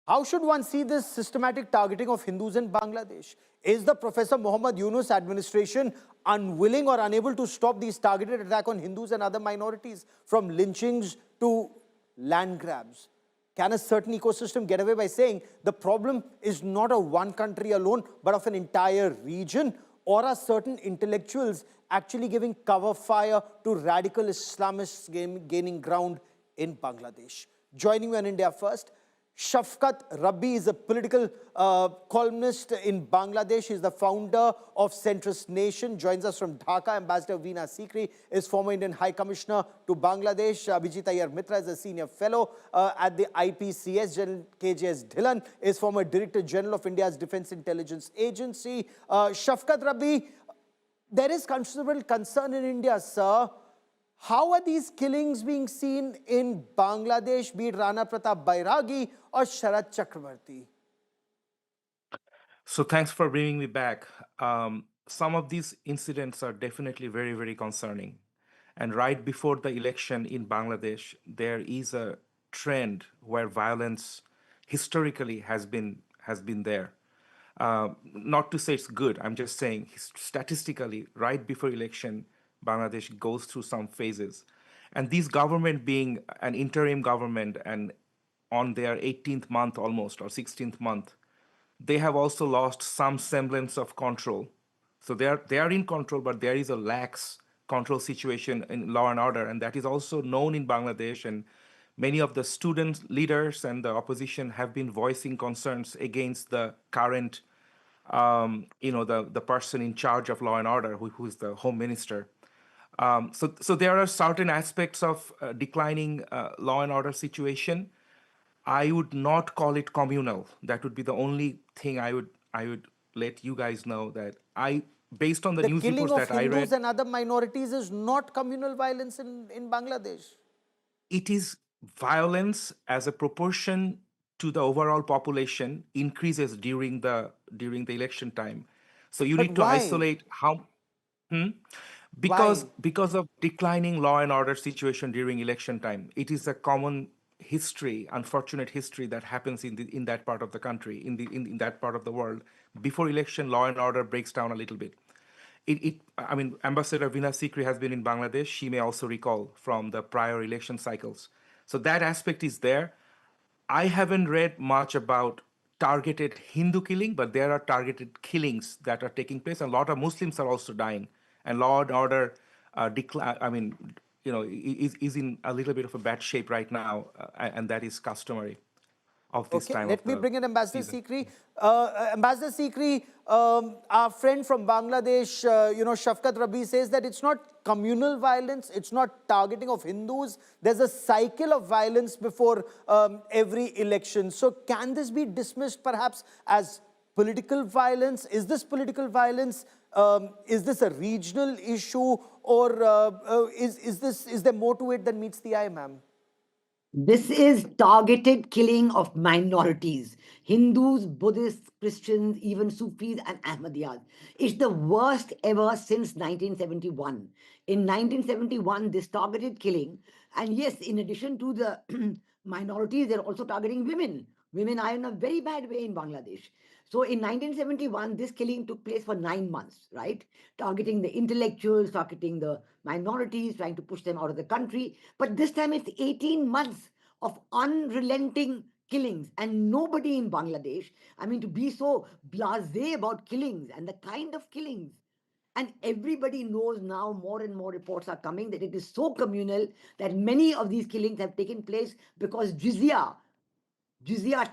How should one see this systematic targeting of Hindus in Bangladesh? Is the Professor Muhammad Yunus administration unwilling or unable to stop these targeted attacks on Hindus and other minorities, from lynchings to land grabs? Can a certain ecosystem get away by saying the problem is not of one country alone, but of an entire region? Or are certain intellectuals actually giving cover fire to radical Islamists gaining ground in Bangladesh? Joining me on India First, Shafqat Rabbi is a political columnist in Bangladesh. He's the founder of Centrist Nation. Joins us from Dhaka. Ambassador Veena Sikri is former Indian High Commissioner to Bangladesh. Abhijit Iyer Mitra is a senior fellow at the IPCS. General KJS Dhillon is former Director General of India's Defense Intelligence Agency. Shafqat Rabbi, there is considerable concern in India, sir. How are these killings being seen in Bangladesh, be it Rana Pratap Bairagi or Sharad Chakrabarti? So thanks for bringing me back. Some of these incidents are definitely very, very concerning. And right before the election in Bangladesh, there is a trend where violence historically has been there. Not to say it's good, I'm just saying statistically, right before election, Bangladesh goes through some phases. And this government being an interim government and on their 18th month almost, or 16th month, they have also lost some semblance of control. So they are in control, but there is a lax control situation in law and order, and that is also known in Bangladesh. And many of the student leaders and the opposition have been voicing concerns against the current, the person in charge of law and order, who is the home minister. So there are certain aspects of declining law and order situation. I would not call it communal. That would be the only thing I would let you guys know, that based on the news reports that I read, the killing of Hindus and other minorities is not communal violence in Bangladesh. It is violence as a proportion to the overall population increases during the election time. So you need to isolate how. Because of declining law and order situation during election time. It is a common history, unfortunate history, that happens in that part of the country, in that part of the world. Before election, law and order breaks down a little bit. I mean, Ambassador Veena Sikri has been in Bangladesh. She may also recall from the prior election cycles. So that aspect is there. I haven't read much about targeted Hindu killing, but there are targeted killings that are taking place. A lot of Muslims are also dying, and law and order decline. I mean, is in a little bit of a bad shape right now, and that is customary of this time. Let me bring in Ambassador Sikri. Ambassador Sikri, our friend from Bangladesh, Shafqat Rabbi, says that it's not communal violence, it's not targeting of Hindus. There's a cycle of violence before every election. So can this be dismissed perhaps as political violence? Is this political violence? Is this a regional issue, or is there more to it than meets the eye, ma'am? This is targeted killing of minorities, Hindus, Buddhists, Christians, even Sufis and Ahmadiyyas. It's the worst ever since 1971. In 1971, this targeted killing, and yes, in addition to the minorities, they're also targeting women. Women are in a very bad way in Bangladesh. So in 1971, this killing took place for 9 months, right? Targeting the intellectuals, targeting the minorities, trying to push them out of the country. But this time it's 18 months of unrelenting killings, and nobody in Bangladesh, I mean, to be so blasé about killings and the kind of killings. And everybody knows now, more and more reports are coming, that it is so communal that many of these killings have taken place because Jizya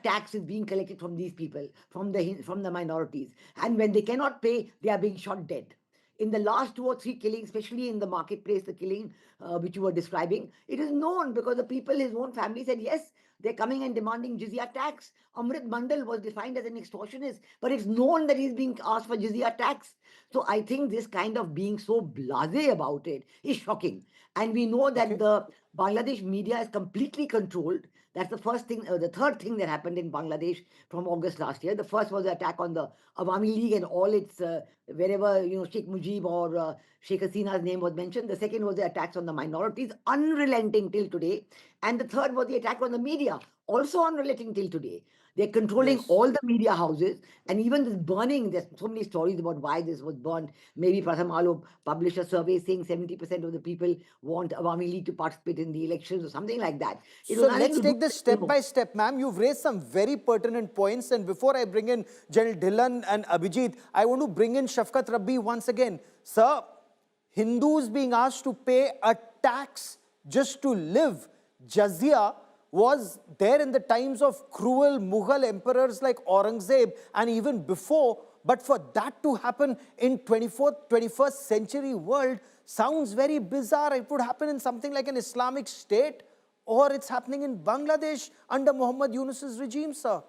tax is being collected from these people, from the minorities. And when they cannot pay, they are being shot dead. In the last 2 or 3 killings, especially in the marketplace, the killing which you were describing, it is known because the people, his own family, said, yes, they're coming and demanding jizya tax. Amrit Mandal was defined as an extortionist, but it's known that he's being asked for jizya tax. So I think this kind of being so blasé about it is shocking. And we know that the Bangladesh media is completely controlled. That's the first thing, the third thing that happened in Bangladesh from August last year. The first was the attack on the Awami League and all its, wherever, Sheikh Mujib or Sheikh Hasina's name was mentioned. The second was the attacks on the minorities, unrelenting till today. And the third was the attack on the media, also unrelenting till today. They're controlling Yes. all the media houses, and even this burning. There's so many stories about why this was burned. Maybe Pratham Alo published a survey saying 70% of the people want Awami League to participate in the elections or something like that. It was So nothing let's to do take this with, step by step, ma'am. You've raised some very pertinent points. And before I bring in General Dhillon and Abhijit, I want to bring in Shafqat Rabbi once again. Sir, Hindus being asked to pay a tax just to live. Jizya was there in the times of cruel Mughal emperors like Aurangzeb and even before. But for that to happen in 24th, 21st century world sounds very bizarre. It would happen in something like an Islamic state, or it's happening in Bangladesh under Muhammad Yunus's regime, sir.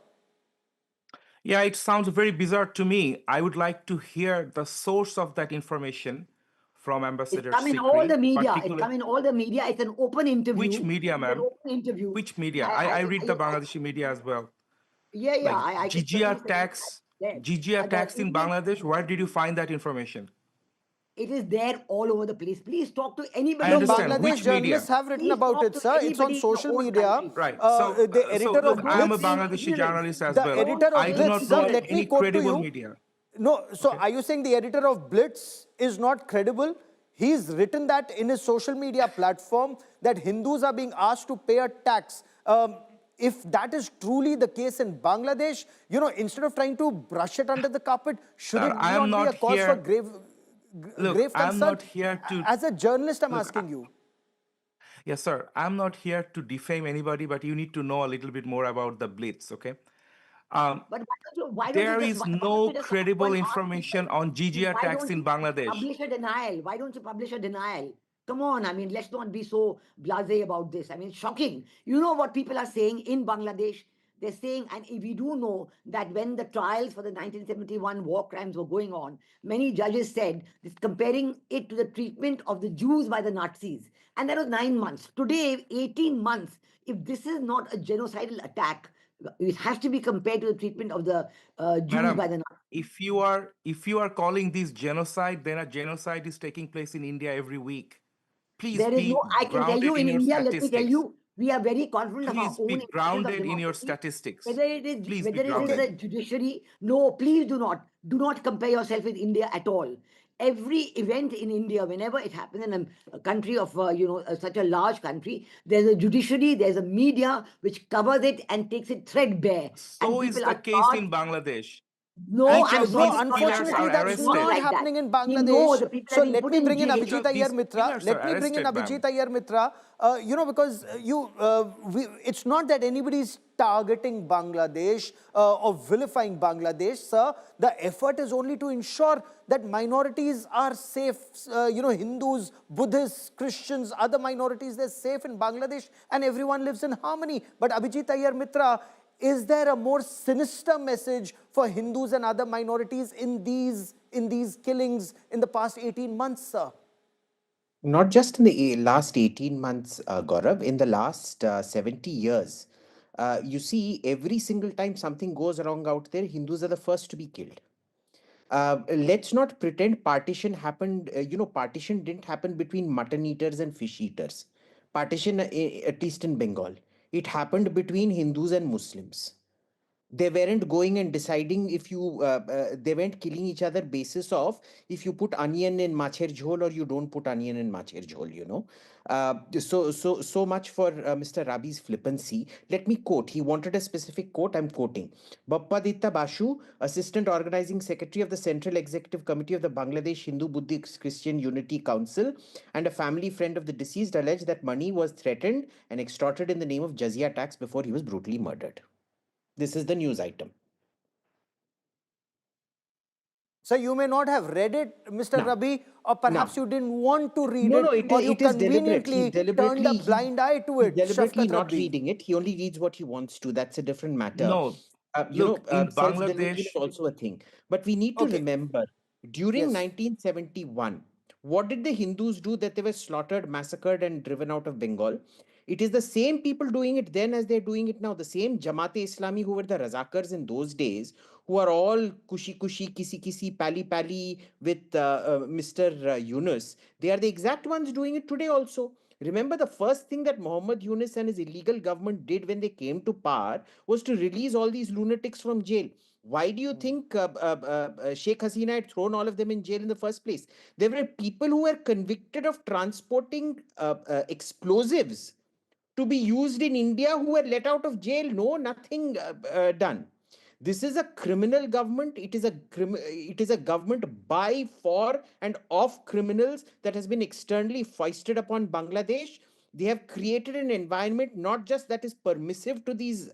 Yeah, it sounds very bizarre to me. I would like to hear the source of that information from it's Ambassador come in all the Sikri, media. It's come particularly in all the media. It's an open which interview. media, It's an ma'am? open interview. Which media? I read the Bangladeshi media as well. Yeah, Like I can certainly Jizya say tax, that. Jizya The tax in Indian, Bangladesh. Where did you find that information? it is there all over the place. Please talk to I anybody No, in your understand. Bangladesh which country. journalists media? have written Please about talk it, to sir. It's on anybody in your social own media. country. Right. The So editor look, of I am a Blitz, Being Bangladeshi ignorant. journalist as the well. editor Don't of I do say Blitz, not sir, know ignorant. let me any quote to credible you. media. No, so Okay. are you saying the editor of Blitz is not credible? He's written that in his social media platform that Hindus are being asked to pay a tax. If that is truly the case in Bangladesh, instead of trying to brush it under the carpet, should Sir, it I am not be a not cause for here. grave Look, I'm concern? not here to. As a journalist, I'm Look, asking you. yes, sir. I'm not here to defame anybody, but you need to know a little bit more about the Blitz, okay? Um, But why don't you there just is why don't no you just go credible and ask people? information on Jizya Why tax don't in you Bangladesh. publish a denial? Why don't you publish a denial? Come on, I mean, let's not be so blasé about this. I mean, it's shocking. You know what people are saying in Bangladesh? They're saying, and we do know that when the trials for the 1971 war crimes were going on, many judges said this, comparing it to the treatment of the Jews by the Nazis. And that was 9 months. Today, 18 months. If this is not a genocidal attack, it has to be compared to the treatment of the Jews by Madam, the Nazis. if you are calling this genocide, then a genocide is taking place in India every week. Please There is no, be I can tell you grounded in in your India, let me tell statistics. you, we are very confident of our Please be own expressions of grounded in your democracy. statistics. Whether it is Please be whether it is grounded. Okay. the judiciary, no, please do not compare yourself with India at all. Every event in India, whenever it happens in a country of such a large country, there's a judiciary, there's a media which covers it and takes it threadbare, and So is people the are case charged. in Bangladesh. No, Each I'm of No, sorry, these it's not like killers unfortunately, are that. that It's is not arrested. not like that. happening in We know Bangladesh. the people So have been let put me in bring in jail. Each Abhijit of Iyer these Mitra. killers are Let me bring in arrested, ma'am. Abhijit Iyer Mitra. Because it's not that anybody's targeting Bangladesh or vilifying Bangladesh, sir. The effort is only to ensure that minorities are safe. Hindus, Buddhists, Christians, other minorities, they're safe in Bangladesh and everyone lives in harmony. But Abhijit Iyer Mitra, is there a more sinister message for Hindus and other minorities in these killings in the past 18 months, sir? Not just in the last 18 months, Gaurav, in the last 70 years. You see, every single time something goes wrong out there, Hindus are the first to be killed. Let's not pretend partition happened, partition didn't happen between mutton eaters and fish eaters. Partition, at least in Bengal, it happened between Hindus and Muslims. They weren't going and deciding if you they weren't killing each other basis of if you put onion in macher jhol or you don't put onion in macher jhol. So much for Mr. Rabi's flippancy. Let me quote. He wanted a specific quote. I'm quoting. Bappa Ditta Bashu, assistant organizing secretary of the central executive committee of the Bangladesh Hindu Buddhist Christian Unity Council and a family friend of the deceased, alleged that money was threatened and extorted in the name of jizya tax before he was brutally murdered. This is the news item. So you may not have read it, Mr. Now, Rabi, or now, perhaps you didn't want to read no, it, it or you is deliberate. conveniently turned a blind eye to He's it, deliberately Shafqat not Rabbi. reading it. He only reads what he wants to. That's a different matter. No, look, in Self-delusion is Bangladesh, also a thing. But we need to Okay, remember, during yes. 1971, what did the Hindus do that they were slaughtered, massacred, and driven out of Bengal? It is the same people doing it then as they're doing it now. The same Jamaat-e-Islami who were the Razakars in those days, who are all kushi, kisi, pali with Mr. Yunus. They are the exact ones doing it today also. Remember, the first thing that Muhammad Yunus and his illegal government did when they came to power was to release all these lunatics from jail. Why do you think Sheikh Hasina had thrown all of them in jail in the first place? There were people who were convicted of transporting explosives to be used in India who were let out of jail. No, nothing done. This is a criminal government. It is a government by, for, and of criminals that has been externally foisted upon Bangladesh. They have created an environment not just that is permissive to these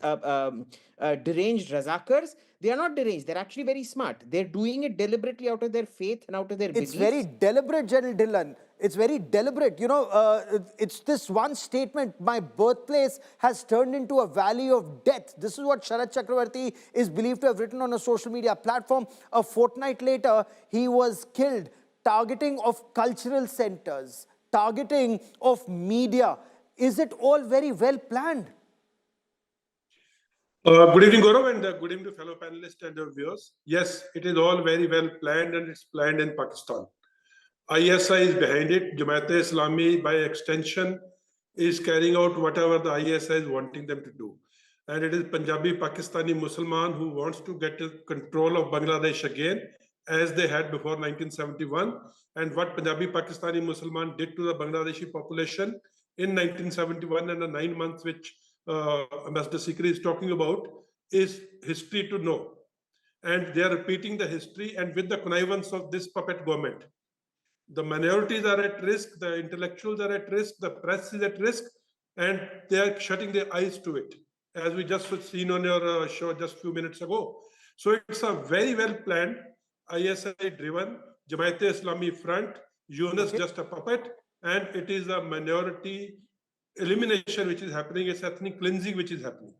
deranged Razakars. They are not deranged. They're actually very smart. They're doing it deliberately out of their faith and out of their It's beliefs. very deliberate, General Dhillon. It's very deliberate. You know, it's this one statement, my birthplace has turned into a valley of death. This is what Sharat Chakravarti is believed to have written on a social media platform. A fortnight later, he was killed. Targeting of cultural centers, targeting of media. Is it all very well planned? Good evening, Gaurav, and good evening to fellow panelists and viewers. Yes, it is all very well planned, and it's planned in Pakistan. ISI is behind it. Jamaat-e-Islami, by extension, is carrying out whatever the ISI is wanting them to do. And it is Punjabi Pakistani Musliman who wants to get control of Bangladesh again, as they had before 1971. And what Punjabi Pakistani Musliman did to the Bangladeshi population in 1971 and the 9 months which Ambassador Sikri is talking about is history to know. And they are repeating the history, and with the connivance of this puppet government. The minorities are at risk, the intellectuals are at risk, the press is at risk, and they are shutting their eyes to it, as we just seen on your show just a few minutes ago. So it's a very well planned, ISI-driven, Jamaat-e-Islami front, Yunus just a puppet, and it is a minority elimination which is happening, it's ethnic cleansing which is happening.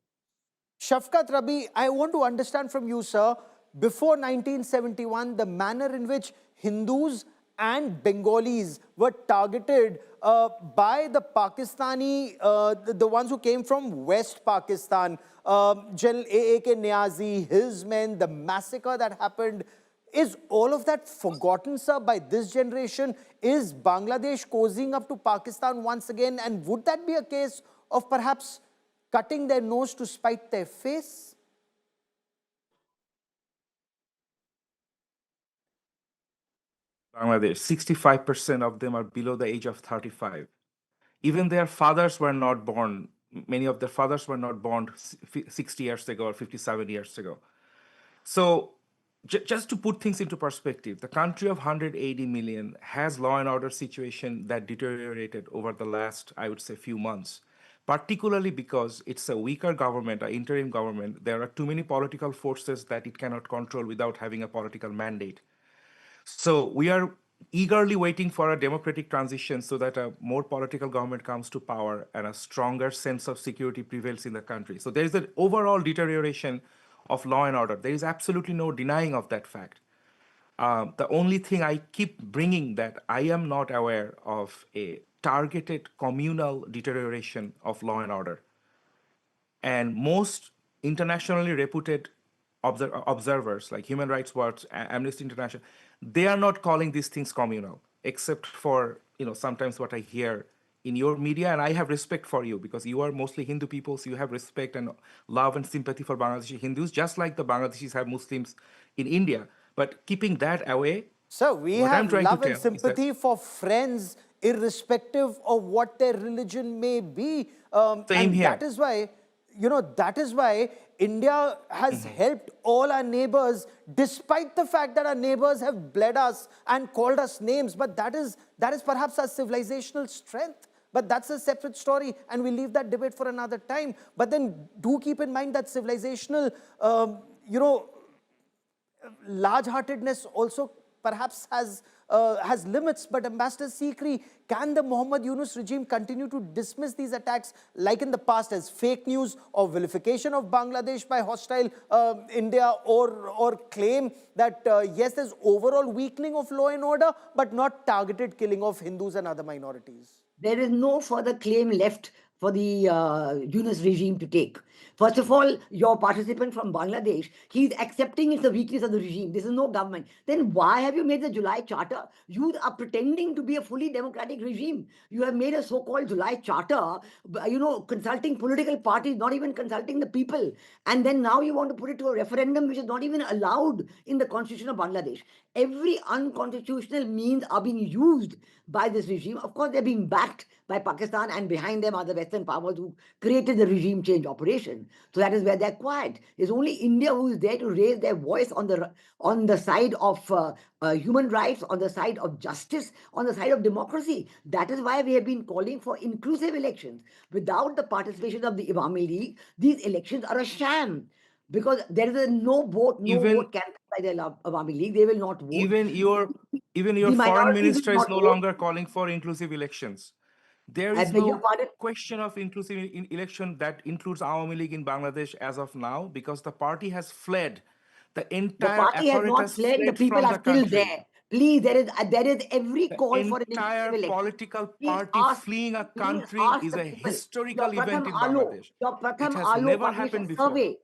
Shafqat Rabbi, I want to understand from you, sir, before 1971, the manner in which Hindus and Bengalis were targeted by the Pakistani, the ones who came from West Pakistan, General A.A.K. Niazi, his men, the massacre that happened. Is all of that forgotten, sir, by this generation? Is Bangladesh cozying up to Pakistan once again? And would that be a case of perhaps cutting their nose to spite their face? Bangladesh, 65% of them are below the age of 35. Even their fathers were not born. Many of their fathers were not born 60 years ago or 57 years ago. So just to put things into perspective, the country of 180 million has law and order situation that deteriorated over the last, I would say, few months, particularly because it's a weaker government, an interim government. There are too many political forces that it cannot control without having a political mandate. So we are eagerly waiting for a democratic transition so that a more political government comes to power and a stronger sense of security prevails in the country. So there is an overall deterioration of law and order. There is absolutely no denying of that fact. The only thing I keep bringing that I am not aware of a targeted communal deterioration of law and order. And most internationally reputed observers like Human Rights Watch, Amnesty International, they are not calling these things communal, except for sometimes what I hear in your media. And I have respect for you because you are mostly Hindu people, so you have respect and love and sympathy for Bangladeshi Hindus, just like the Bangladeshis have Muslims in India. But keeping that away, so we what I'm have trying to love and tell is that- sympathy for friends, irrespective of what their religion may be. Same and here. that is why India has helped all our neighbors, despite the fact that our neighbors have bled us and called us names. But that is perhaps our civilizational strength. But that's a separate story, and we'll leave that debate for another time. But then do keep in mind that civilizational, large-heartedness also perhaps has limits. But Ambassador Sikri, can the Muhammad Yunus regime continue to dismiss these attacks like in the past as fake news or vilification of Bangladesh by hostile India, or claim that yes, there's overall weakening of law and order, but not targeted killing of Hindus and other minorities? There is no further claim left for the Yunus regime to take. First of all, your participant from Bangladesh, he's accepting it's the weakness of the regime. This is no government. Then why have you made the July Charter? You are pretending to be a fully democratic regime. You have made a so-called July Charter, consulting political parties, not even consulting the people. And then now you want to put it to a referendum, which is not even allowed in the constitution of Bangladesh. Every unconstitutional means are being used by this regime. Of course, they're being backed by Pakistan, and behind them are the Western powers who created the regime change operation. So that is where they're quiet. It's only India who is there to raise their voice on the side of human rights, on the side of justice, on the side of democracy. That is why we have been calling for inclusive elections. Without the participation of the Awami League, these elections are a sham. Because there is a no vote campaign by the Awami League. They will not vote. Even your The foreign minorities minister will is not no vote. longer calling for inclusive elections. There I is beg your no pardon? question of inclusive election that includes Awami League in Bangladesh as of now, because the party has fled. The The entire party has not apparatus fled. The fled people from are the still country. there. Please, there is every The call for an entire inclusive election. political Please party fleeing a country ask is the a people. historical event in Bangladesh. Your It Pratham has Alo never published a happened before. survey.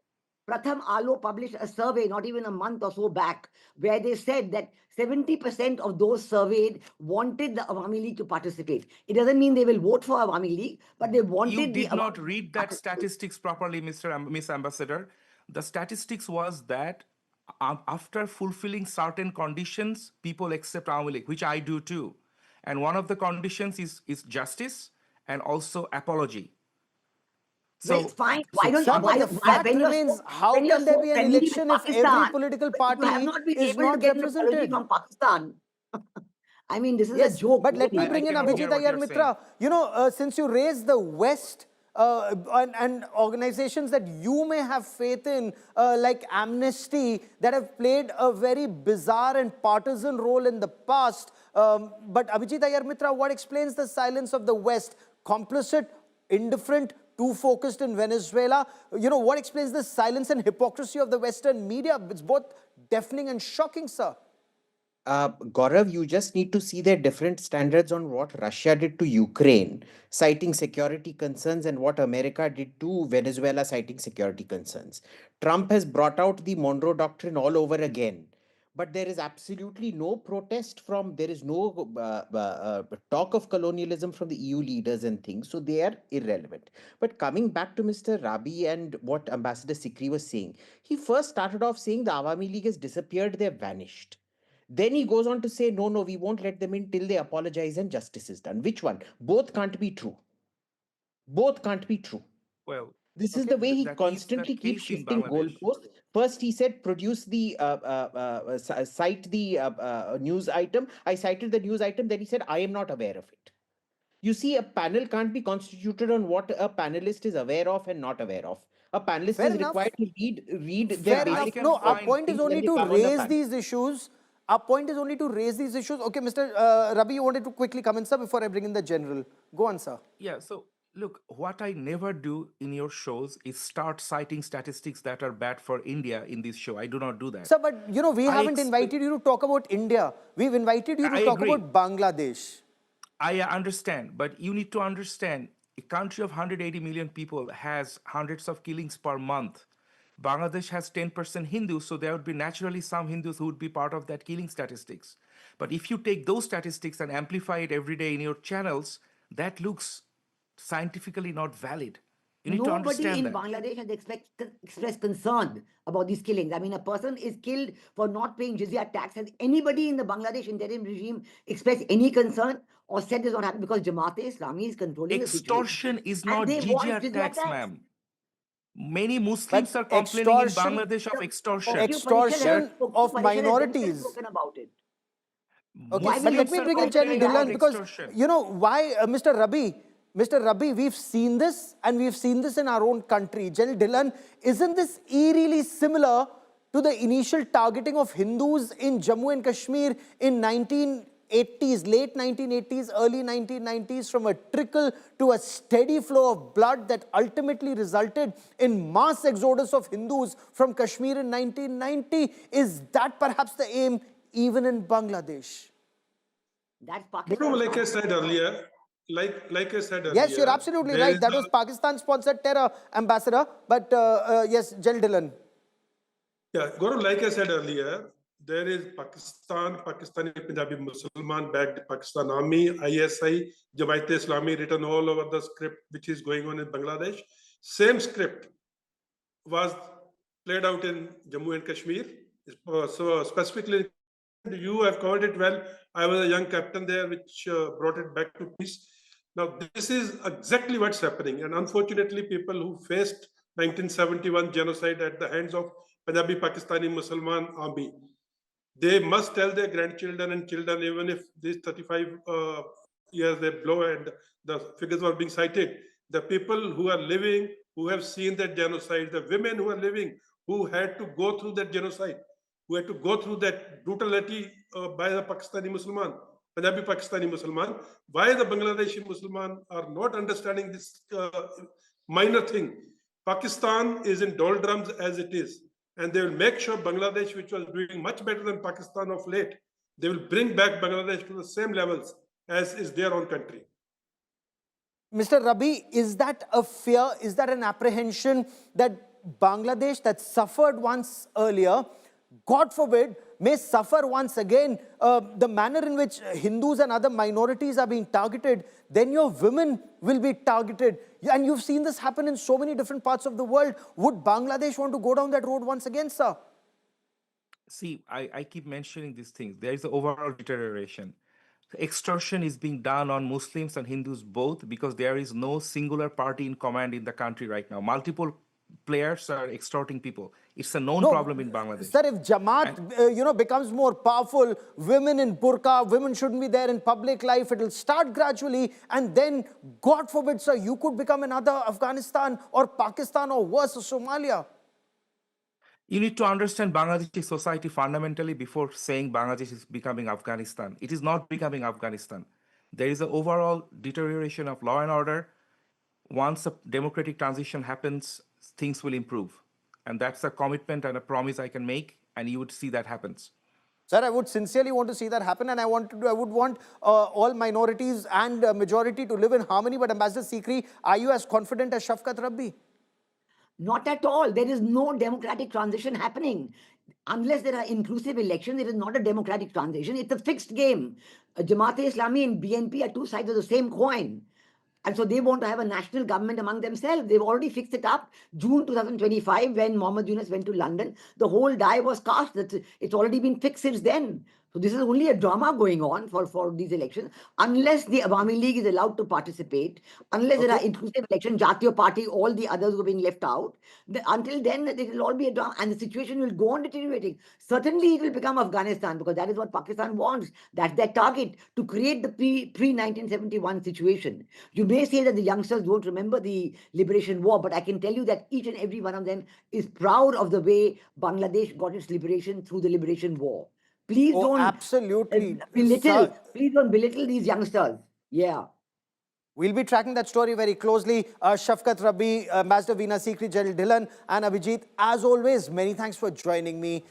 Pratham Alo published a survey not even a month or so back, where they said that 70% of those surveyed wanted the Awami League to participate. It doesn't mean they will vote for Awami League, but they wanted You the did not Awami League read to that participate. statistics properly, Miss Ambassador. The statistics was that after fulfilling certain conditions, people accept Awami League, which I do too. And one of the conditions is justice and also apology. Well, it's fine. Why don't Sir, but the fact remains, how can there be an election if every political you have party not been is able to not get an apology represented? from Pakistan? I mean, this is a Yes, joke. but let me Really. bring in cannot Abhijit hear what Iyer you're Mitra. Since you raised the West and organizations that you may have faith in, like Amnesty, that have played a very bizarre and partisan role in the past. But Abhijit Iyer Mitra, what explains the silence of the West? Complicit, indifferent, too focused in Venezuela? What explains the silence and hypocrisy of the Western media? It's both deafening and shocking, sir. Gaurav, you just need to see their different standards on what Russia did to Ukraine, citing security concerns, and what America did to Venezuela, citing security concerns. Trump has brought out the Monroe Doctrine all over again. But there is absolutely no protest there is no talk of colonialism from the EU leaders and things. So they are irrelevant. But coming back to Mr. Rabi and what Ambassador Sikri was saying, he first started off saying the Awami League has disappeared, they've vanished. Then he goes on to say, no, we won't let them in till they apologize and justice is done. Which one? Both can't be true. Both can't be true. Well, This is the way he that is the constantly keeps case in shifting Bangladesh. goalposts. First, he said, produce the, cite the news item. I cited the news item. Then he said, I am not aware of it. You see, a panel can't be constituted on what a panelist is aware of and not aware of. A panelist Fair is enough. required to read their Fair enough. basic can No, our find point is things when only they to come on the raise panel. these issues. Our point is only to raise these issues. Okay, Mr. Rabi, you wanted to quickly come in, sir, before I bring in the general. Go on, sir. Yeah, so look, what I never do in your shows is start citing statistics that are bad for India in this show. I do not do that. Sir, but we I haven't invited you to talk about India. We've invited you to I talk agree. about Bangladesh. I understand, but you need to understand a country of 180 million people has hundreds of killings per month. Bangladesh has 10% Hindus, so there would be naturally some Hindus who would be part of that killing statistics. But if you take those statistics and amplify it every day in your channels, that looks scientifically not valid. You need to Nobody understand in that. Bangladesh has expressed concern about these killings. I mean, a person is killed for not paying Jizya tax. Has anybody in the Bangladesh interim regime expressed any concern or said this not happen because Jamaat-e-Islami is controlling the situation? Extortion is And not they want jizya Jizya tax, tax. ma'am. Many Muslims But are complaining in extortion, Bangladesh of extortion. extortion of minorities. Spoken about it. Okay, Why but will let you me say bring in that General they are Dhillon, because extortion? why, Mr. Rabi, we've seen this, and we've seen this in our own country. General Dhillon, isn't this eerily similar to the initial targeting of Hindus in Jammu and Kashmir in 1980s, late 1980s, early 1990s, from a trickle to a steady flow of blood that ultimately resulted in mass exodus of Hindus from Kashmir in 1990? Is that perhaps the aim even in Bangladesh? That's But no, Pakistan. like I said earlier, like I said earlier. Yes, you're absolutely there right. is That was Pakistan-sponsored terror, Ambassador. But yes, Dhillon. Yeah, Gaurav, like I said earlier, there is Pakistani Punjabi Musliman backed Pakistan Army, ISI, Jamaat-e-Islami written all over the script which is going on in Bangladesh. Same script was played out in Jammu and Kashmir. So specifically, you have covered it well. I was a young captain there, which brought it back to peace. Now, this is exactly what's happening. And unfortunately, people who faced 1971 genocide at the hands of Punjabi Pakistani Musliman army, they must tell their grandchildren and children, even if these 35 years they blow and the figures were being cited, the people who are living, who have seen that genocide, the women who are living, who had to go through that genocide, who had to go through that brutality by the Pakistani Musliman, Punjabi Pakistani Musliman, why the Bangladeshi Musliman are not understanding this minor thing. Pakistan is in doldrums as it is, and they will make sure Bangladesh, which was doing much better than Pakistan of late, they will bring back Bangladesh to the same levels as is their own country. Mr. Rabbi, is that a fear? Is that an apprehension that Bangladesh, that suffered once earlier, God forbid, may suffer once again? The manner in which Hindus and other minorities are being targeted, then your women will be targeted. And you've seen this happen in so many different parts of the world. Would Bangladesh want to go down that road once again, sir? See, I keep mentioning these things. There is an overall deterioration. Extortion is being done on Muslims and Hindus both because there is no singular party in command in the country right now. Multiple players are extorting people. It's a known problem in Bangladesh. Sir, if Jamaat, becomes more powerful, women in burqa, women shouldn't be there in public life. It will start gradually, and then, God forbid, sir, you could become another Afghanistan or Pakistan or worse, Somalia. You need to understand Bangladeshi society fundamentally before saying Bangladesh is becoming Afghanistan. It is not becoming Afghanistan. There is an overall deterioration of law and order. Once a democratic transition happens, things will improve. And that's a commitment and a promise I can make, and you would see that happens. Sir, I would sincerely want to see that happen, and I would want all minorities and majority to live in harmony. But Ambassador Sikri, are you as confident as Shafqat Rabbi? Not at all. There is no democratic transition happening. Unless there are inclusive elections, it is not a democratic transition. It's a fixed game. Jamaat-e-Islami and BNP are two sides of the same coin. And so they want to have a national government among themselves. They've already fixed it up. June 2025, when Muhammad Yunus went to London, the whole die was cast. It's already been fixed since then. So this is only a drama going on for these elections. Unless the Awami League is allowed to participate, unless there are inclusive elections, Jatiya Party, all the others who are being left out, until then it will all be a drama and the situation will go on deteriorating. Certainly it will become Afghanistan because that is what Pakistan wants. That's their target, to create the pre-1971 situation. You may say that the youngsters don't remember the liberation war, but I can tell you that each and every one of them is proud of the way Bangladesh got its liberation through the liberation war. Please don't absolutely. belittle. Please don't belittle these youngsters. Yeah. We'll be tracking that story very closely. Shafqat Rabbi, Ambassador Veena, Sikri, Dhillon, and Abhijit, as always, many thanks for joining me.